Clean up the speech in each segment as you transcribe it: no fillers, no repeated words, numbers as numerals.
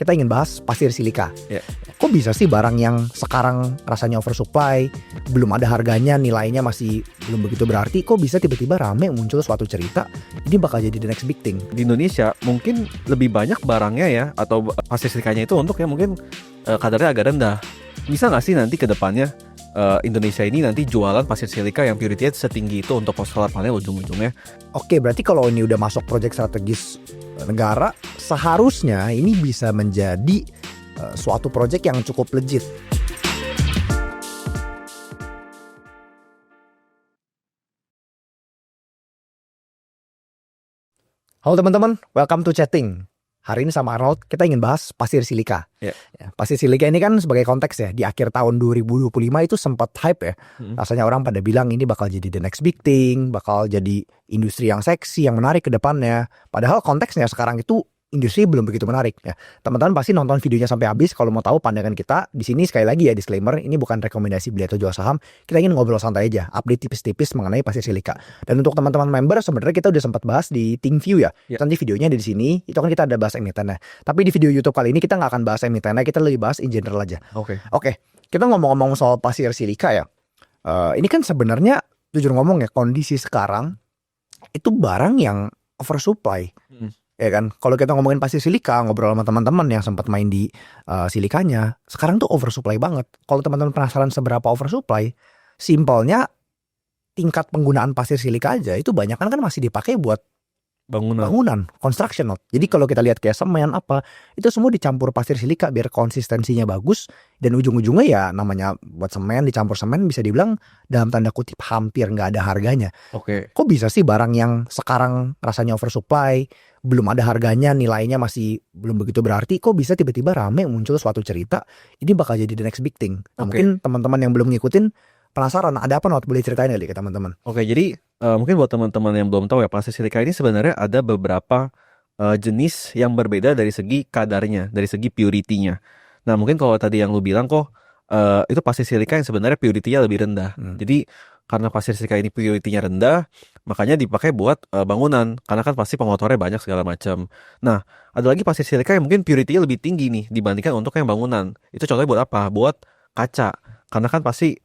kita ingin bahas pasir silika. Ya. Kok bisa sih barang yang sekarang rasanya oversupply, belum ada harganya, nilainya masih belum begitu berarti, kok bisa tiba-tiba rame muncul suatu cerita ini bakal jadi the next big thing? Di Indonesia mungkin lebih banyak barangnya ya, atau pasir silikanya itu untuk yang mungkin kadarnya agak rendah. Bisa nggak sih nanti ke depannya Indonesia ini nanti jualan pasir silika yang purity setinggi itu untuk solar panel ujung-ujungnya? Oke, berarti kalau ini udah masuk proyek strategis negara, seharusnya ini bisa menjadi suatu proyek yang cukup legit. Halo teman-teman, welcome to chatting. Hari ini sama Arnold kita ingin bahas pasir silika. Ya. Pasir silika ini kan sebagai konteks ya, di akhir tahun 2025 itu sempat hype ya. Rasanya orang pada bilang ini bakal jadi the next big thing, bakal jadi industri yang seksi, yang menarik ke depannya. Padahal konteksnya sekarang itu industri belum begitu menarik ya. Teman-teman pasti nonton videonya sampai habis kalau mau tahu pandangan kita. Di sini sekali lagi ya disclaimer, ini bukan rekomendasi beli atau jual saham. Kita ingin ngobrol santai aja, update tipis-tipis mengenai pasir silika. Dan untuk teman-teman member sebenarnya kita udah sempat bahas di ThinkView ya. Nanti videonya ada di sini. Itu kan kita ada bahas emitennya. Tapi di video YouTube kali ini kita nggak akan bahas emitennya, kita lebih bahas in general aja. Oke. Kita ngomong-ngomong soal pasir silika ya. Ini kan sebenarnya jujur ngomong ya, kondisi sekarang itu barang yang oversupply. Ya kan, kalau kita ngomongin pasir silika, ngobrol sama teman-teman yang sempat main di silikanya, sekarang tuh oversupply banget. Kalau teman-teman penasaran seberapa oversupply, simpelnya tingkat penggunaan pasir silika aja itu banyak kan masih dipakai buat bangunan, construction. Jadi kalau kita lihat kayak semen apa, itu semua dicampur pasir silika biar konsistensinya bagus, dan ujung-ujungnya ya namanya buat semen dicampur semen bisa dibilang dalam tanda kutip hampir nggak ada harganya. Oke. Kok bisa sih barang yang sekarang rasanya oversupply, belum ada harganya, nilainya masih belum begitu berarti, kok bisa tiba-tiba rame muncul suatu cerita ini bakal jadi the next big thing? Mungkin teman-teman yang belum ngikutin penasaran ada apa, Not? Boleh ceritain kali ke teman-teman? Oke, jadi mungkin buat teman-teman yang belum tahu ya, pasir silika ini sebenarnya ada beberapa jenis yang berbeda dari segi kadarnya, dari segi purity-nya. Nah, mungkin kalau tadi yang lu bilang kok itu pasir silika yang sebenarnya purity-nya lebih rendah. Jadi karena pasir silika ini purity-nya rendah, makanya dipakai buat bangunan, karena kan pasti pengotornya banyak segala macam. Nah, ada lagi pasir silika yang mungkin purity-nya lebih tinggi nih dibandingkan untuk yang bangunan. Itu contohnya buat apa? Buat kaca. Karena kan pasti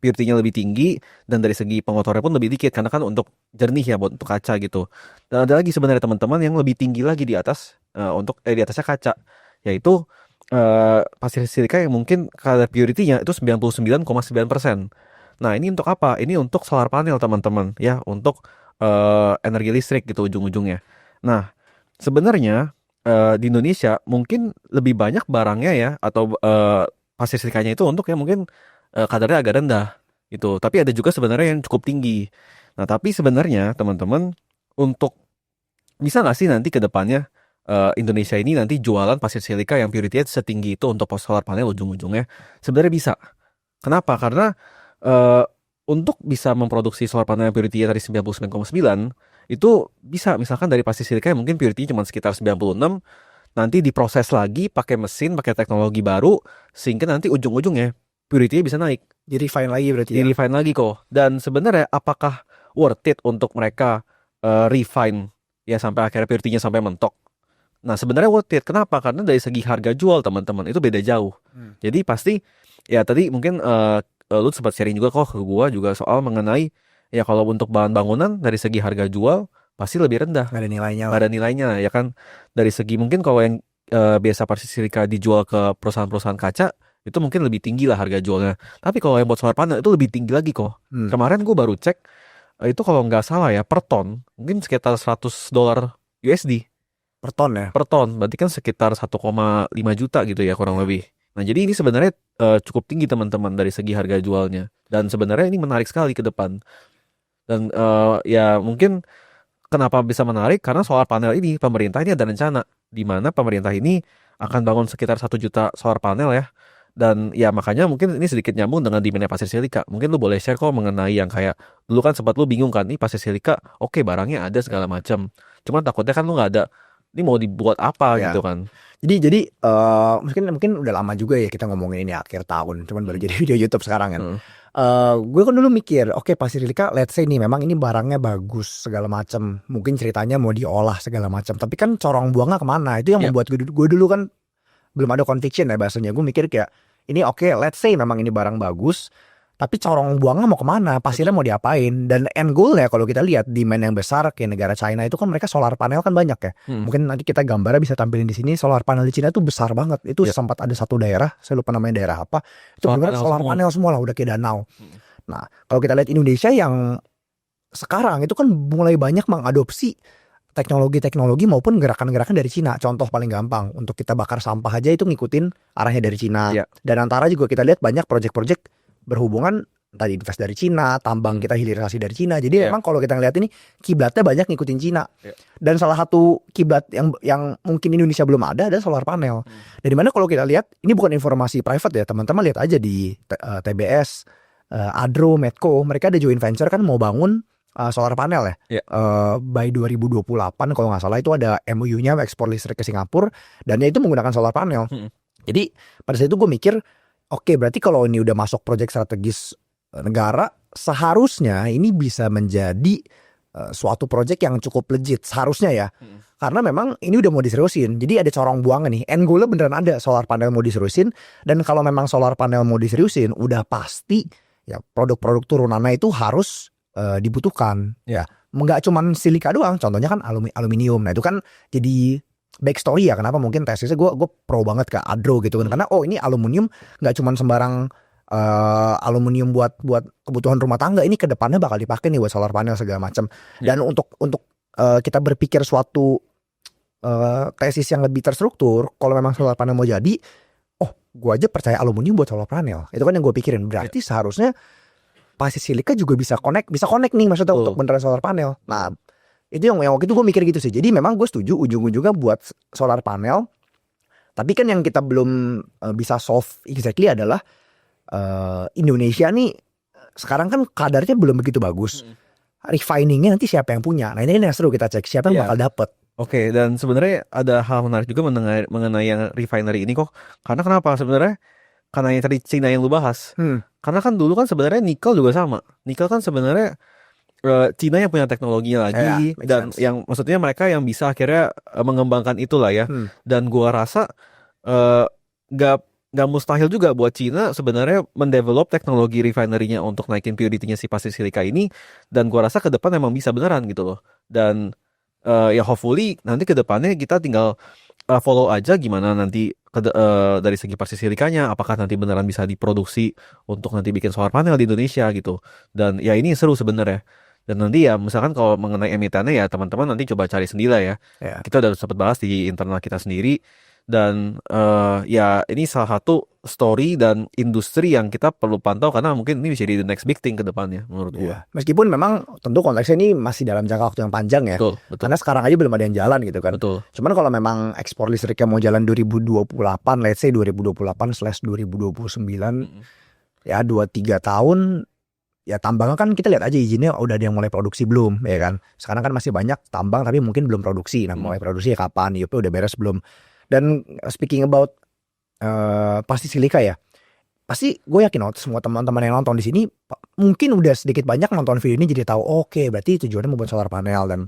purity-nya lebih tinggi dan dari segi pengotornya pun lebih dikit, karena kan untuk jernih ya, buat untuk kaca gitu. Dan ada lagi sebenarnya teman-teman yang lebih tinggi lagi di atas di atasnya kaca, yaitu pasir silika yang mungkin kadar purity-nya itu 99,9%. Nah, ini untuk apa? Ini untuk solar panel teman-teman ya, untuk energi listrik gitu ujung-ujungnya. Nah, sebenarnya di Indonesia mungkin lebih banyak barangnya ya, atau pasir silikanya itu untuk yang mungkin kadarnya agak rendah gitu. Tapi ada juga sebenarnya yang cukup tinggi. Nah, tapi sebenarnya teman-teman, untuk bisa nggak sih nanti ke depannya Indonesia ini nanti jualan pasir silika yang purity setinggi itu untuk solar panel ujung-ujungnya? Sebenarnya bisa. Kenapa? Karena untuk bisa memproduksi solar panel yang purity tadi 99,9 itu bisa misalkan dari pasir silika yang mungkin purity cuma sekitar 96, nanti diproses lagi pakai mesin, pakai teknologi baru, sehingga nanti ujung-ujungnya purity-nya bisa naik. Di-refine lagi berarti ya? Di-refine lagi kok. Dan sebenarnya apakah worth it untuk mereka refine ya sampai akhirnya purity-nya sampai mentok? Nah, sebenarnya worth it. Kenapa? Karena dari segi harga jual teman-teman itu beda jauh. Jadi pasti ya tadi mungkin lu sempat sharing juga kok ke gua juga soal mengenai ya kalau untuk bahan bangunan dari segi harga jual pasti lebih rendah. Nggak ada nilainya. Nggak ada nilainya ya kan. Dari segi mungkin kalau yang biasa pasir silika dijual ke perusahaan-perusahaan kaca, itu mungkin lebih tinggi lah harga jualnya. Tapi kalau yang buat solar panel itu lebih tinggi lagi kok. Kemarin gue baru cek, itu kalau nggak salah ya per ton mungkin sekitar $100 USD. Per ton ya? Per ton, berarti kan sekitar 1,5 juta gitu ya kurang lebih. Nah, jadi ini sebenarnya cukup tinggi teman-teman dari segi harga jualnya. Dan sebenarnya ini menarik sekali ke depan. Dan ya mungkin kenapa bisa menarik? Karena solar panel ini pemerintah ini ada rencana di mana pemerintah ini akan bangun sekitar 1 juta solar panel ya. Dan ya makanya mungkin ini sedikit nyambung dengan demand pasir silika. Mungkin lu boleh share kok mengenai yang kayak dulu kan sempat lu bingung kan, nih pasir silika oke, barangnya ada segala macam. Cuman takutnya kan lu nggak ada, ini mau dibuat apa gitu kan. Jadi mungkin udah lama juga ya kita ngomongin ini akhir tahun, cuman baru jadi video YouTube sekarang kan. Gue kan dulu mikir, oke, pasir silika, let's say nih memang ini barangnya bagus segala macam, mungkin ceritanya mau diolah segala macam, tapi kan corong buangnya kemana? Itu yang membuat gue dulu kan belum ada conviction ya bahasanya. Gue mikir kayak ini oke, let's say memang ini barang bagus, tapi corong buangnya mau kemana, pasirnya mau diapain. Dan end goal ya kalau kita lihat demand yang besar kayak negara China itu kan mereka solar panel kan banyak ya. Mungkin nanti kita gambarnya bisa tampilin di sini. Solar panel di Cina tuh besar banget. Itu sempat ada satu daerah, saya lupa namanya daerah apa, itu benar solar panel semua lah, udah kayak danau. Nah kalau kita lihat Indonesia yang sekarang itu kan mulai banyak mengadopsi teknologi-teknologi maupun gerakan-gerakan dari Cina. Contoh paling gampang, untuk kita bakar sampah aja itu ngikutin arahnya dari Cina. Dan antara juga kita lihat banyak project-project berhubungan tadi invest dari Cina, tambang kita hilirisasi dari Cina. Jadi memang kalau kita ngeliat ini kiblatnya banyak ngikutin Cina. Dan salah satu kiblat yang mungkin Indonesia belum ada adalah solar panel. Dari mana kalau kita lihat ini bukan informasi private ya, teman-teman lihat aja di TBS, Adro, Medco, mereka ada joint venture kan mau bangun solar panel ya. By 2028 kalau nggak salah itu ada MOU-nya ekspor listrik ke Singapura dan ya itu menggunakan solar panel. Jadi pada saat itu gue mikir oke, berarti kalau ini udah masuk proyek strategis negara, seharusnya ini bisa menjadi suatu proyek yang cukup legit, seharusnya ya. Karena memang ini udah mau diseriusin, jadi ada corong buangnya nih. End goal-nya beneran ada, solar panel mau diseriusin. Dan kalau memang solar panel mau diseriusin, udah pasti ya produk-produk turunannya itu harus dibutuhkan. Ya, nggak cuman silika doang, contohnya kan aluminium. Nah itu kan jadi backstory ya kenapa mungkin tesisnya gue pro banget ke Adro gitu kan, karena ini aluminium nggak cuma sembarang aluminium buat kebutuhan rumah tangga, ini kedepannya bakal dipakai nih buat solar panel segala macam. Dan untuk kita berpikir suatu tesis yang lebih terstruktur, kalau memang solar panel mau jadi, gue aja percaya aluminium buat solar panel, itu kan yang gue pikirin. Berarti seharusnya pasir silika juga bisa connect nih maksudnya untuk beneran solar panel. Nah itu yang waktu itu gue mikir gitu sih. Jadi memang gue setuju ujung-ujungnya buat solar panel. Tapi kan yang kita belum bisa solve exactly adalah Indonesia nih sekarang kan kadarnya belum begitu bagus. Refiningnya nanti siapa yang punya? Nah ini yang seru kita cek siapa yang bakal dapet. Oke, dan sebenarnya ada hal menarik juga mengenai yang refinery ini kok. Karena kenapa sebenarnya? Karena yang tadi Cina yang lu bahas. Karena kan dulu kan sebenarnya nikel juga sama. Nikel kan sebenarnya Cina yang punya teknologinya lagi dan yang maksudnya mereka yang bisa akhirnya mengembangkan itulah ya. Dan gua rasa nggak mustahil juga buat Cina sebenarnya mendevelop teknologi refinery-nya untuk naikin purity-nya si pasir silika ini, dan gua rasa ke depan memang bisa beneran gitu loh. Dan ya hopefully nanti ke depannya kita tinggal follow aja gimana nanti dari segi pasir silikanya, apakah nanti beneran bisa diproduksi untuk nanti bikin solar panel di Indonesia gitu. Dan ya ini seru sebenarnya. Dan nanti ya misalkan kalau mengenai emitennya ya teman-teman nanti coba cari sendiri lah ya. Kita udah sempat bahas di internal kita sendiri. Dan ya ini salah satu story dan industri yang kita perlu pantau karena mungkin ini bisa jadi the next big thing ke depannya menurut gua. Meskipun memang tentu konteksnya ini masih dalam jangka waktu yang panjang ya. Betul. Karena sekarang aja belum ada yang jalan gitu kan. Betul. Cuman kalau memang ekspor listriknya mau jalan 2028, let's say 2028/2029 ya 2-3 tahun. Ya tambangnya kan kita lihat aja izinnya udah ada yang mulai produksi belum ya kan. Sekarang kan masih banyak tambang tapi mungkin belum produksi. Nah mulai produksi ya kapan, IUP udah beres belum. Dan speaking about pasir silika ya, pasti gue yakin semua teman-teman yang nonton di sini mungkin udah sedikit banyak nonton video ini jadi tahu oke, berarti tujuannya membuat solar panel. Dan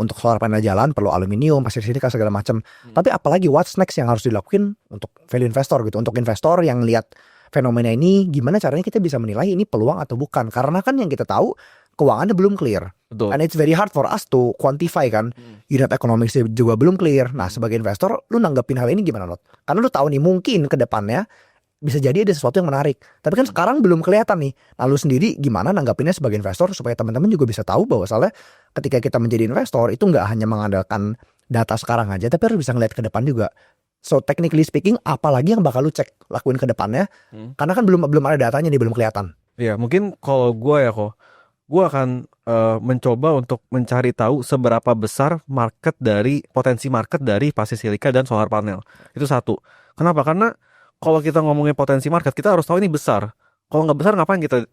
untuk solar panel jalan perlu aluminium, pasir silika segala macam. Tapi apalagi what's next yang harus dilakuin untuk value investor gitu, untuk investor yang lihat fenomena ini, gimana caranya kita bisa menilai ini peluang atau bukan. Karena kan yang kita tahu keuangannya belum clear. Betul. And it's very hard for us to quantify kan. Unit economics juga belum clear. Nah sebagai investor lu nanggepin hal ini gimana Lot? Karena lu tahu nih mungkin ke depannya bisa jadi ada sesuatu yang menarik. Tapi kan sekarang belum kelihatan nih. Nah lu sendiri gimana nanggapinnya sebagai investor supaya teman-teman juga bisa tahu bahwa soalnya ketika kita menjadi investor itu nggak hanya mengandalkan data sekarang aja, tapi harus bisa ngeliat ke depan juga. So technically speaking, apalagi yang bakal lu cek lakuin ke depannya? Karena kan belum ada datanya nih, belum kelihatan. Ya mungkin kalau gue akan mencoba untuk mencari tahu seberapa besar potensi market dari pasir silika dan solar panel. Itu satu. Kenapa? Karena kalau kita ngomongin potensi market, kita harus tahu ini besar. Kalau nggak besar, ngapain kita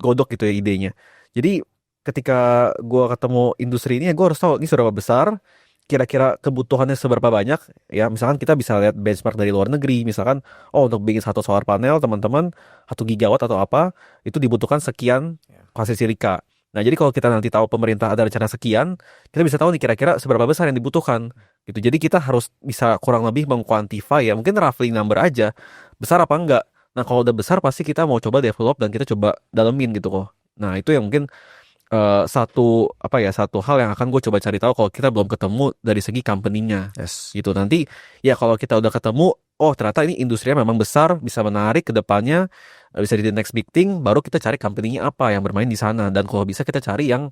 godok gitu ya idenya. Jadi ketika gue ketemu industri ini, gue harus tahu ini seberapa besar, kira-kira kebutuhannya seberapa banyak. Ya misalkan kita bisa lihat benchmark dari luar negeri. Misalkan, untuk bikin satu solar panel, teman-teman, 1 gigawatt atau apa, itu dibutuhkan sekian pasir silika. Nah jadi kalau kita nanti tahu pemerintah ada rencana sekian, kita bisa tahu nih kira-kira seberapa besar yang dibutuhkan. gitu. Jadi kita harus bisa kurang lebih mengkuantify ya, mungkin roughly number aja, besar apa enggak. Nah kalau udah besar pasti kita mau coba develop dan kita coba dalemin gitu kok. Nah itu yang mungkin satu hal yang akan gue coba cari tahu kalau kita belum ketemu dari segi company-nya. Yes. Gitu. Nanti ya kalau kita udah ketemu, oh ternyata ini industrinya memang besar, bisa menarik ke depannya, bisa di the next big thing, baru kita cari company-nya apa yang bermain di sana. Dan kalau bisa kita cari yang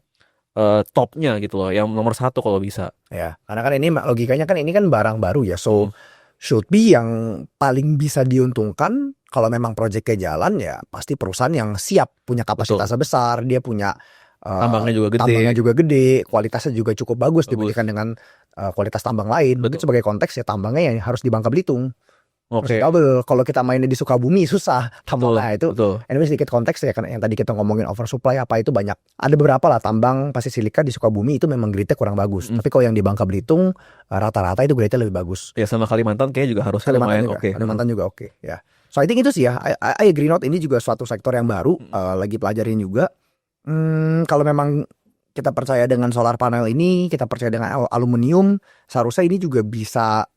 topnya gitu loh, yang nomor 1 kalau bisa. Ya, karena kan ini logikanya kan ini kan barang baru ya, so should be yang paling bisa diuntungkan kalau memang proyeknya jalan ya pasti perusahaan yang siap punya kapasitas besar, dia punya tambangnya juga gede, kualitasnya juga cukup bagus dibandingkan dengan kualitas tambang lain. Mungkin sebagai konteks ya tambangnya yang harus di Bangka Belitung. Oke. Double. Kalau kita mainnya di Sukabumi susah tambangnya itu. Betul. Anyway sedikit konteks ya kan yang tadi kita ngomongin oversupply apa itu banyak. Ada beberapa lah tambang pasir silika di Sukabumi itu memang grade-nya kurang bagus. Tapi kalau yang di Bangka Belitung rata-rata itu grade-nya lebih bagus. Ya sama Kalimantan kayaknya juga harusnya lumayan oke. Kalimantan juga oke. Ya. So I think itu sih ya. I agree not ini juga suatu sektor yang baru lagi pelajarin juga. Kalau memang kita percaya dengan solar panel ini, kita percaya dengan aluminium, seharusnya ini juga bisa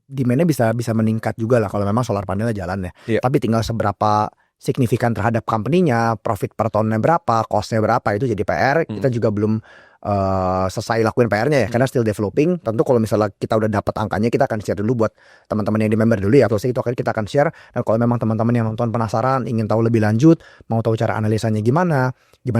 demand-nya bisa meningkat juga lah kalau memang solar panelnya jalan ya. Yeah. Tapi tinggal seberapa signifikan terhadap company-nya, profit per tonnya berapa, cost-nya berapa itu jadi PR. Kita juga belum selesai lakuin PR-nya ya, karena still developing. Tentu kalau misalnya kita udah dapat angkanya, kita akan share dulu buat teman-teman yang di member dulu ya. Terus itu akan kita akan share. Dan kalau memang teman-teman yang nonton penasaran, ingin tahu lebih lanjut, mau tahu cara analisanya gimana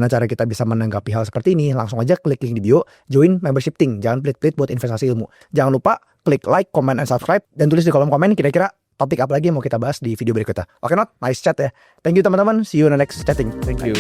cara kita bisa menanggapi hal seperti ini, langsung aja klik link di bio, join membership Ting. Jangan pelit-pelit buat investasi ilmu. Jangan lupa klik like, comment, and subscribe, dan tulis di kolom komen kira-kira topik apa lagi yang mau kita bahas di video berikutnya. Oke, Not? Nice chat ya. Thank you teman-teman. See you in the next chatting. Thank you.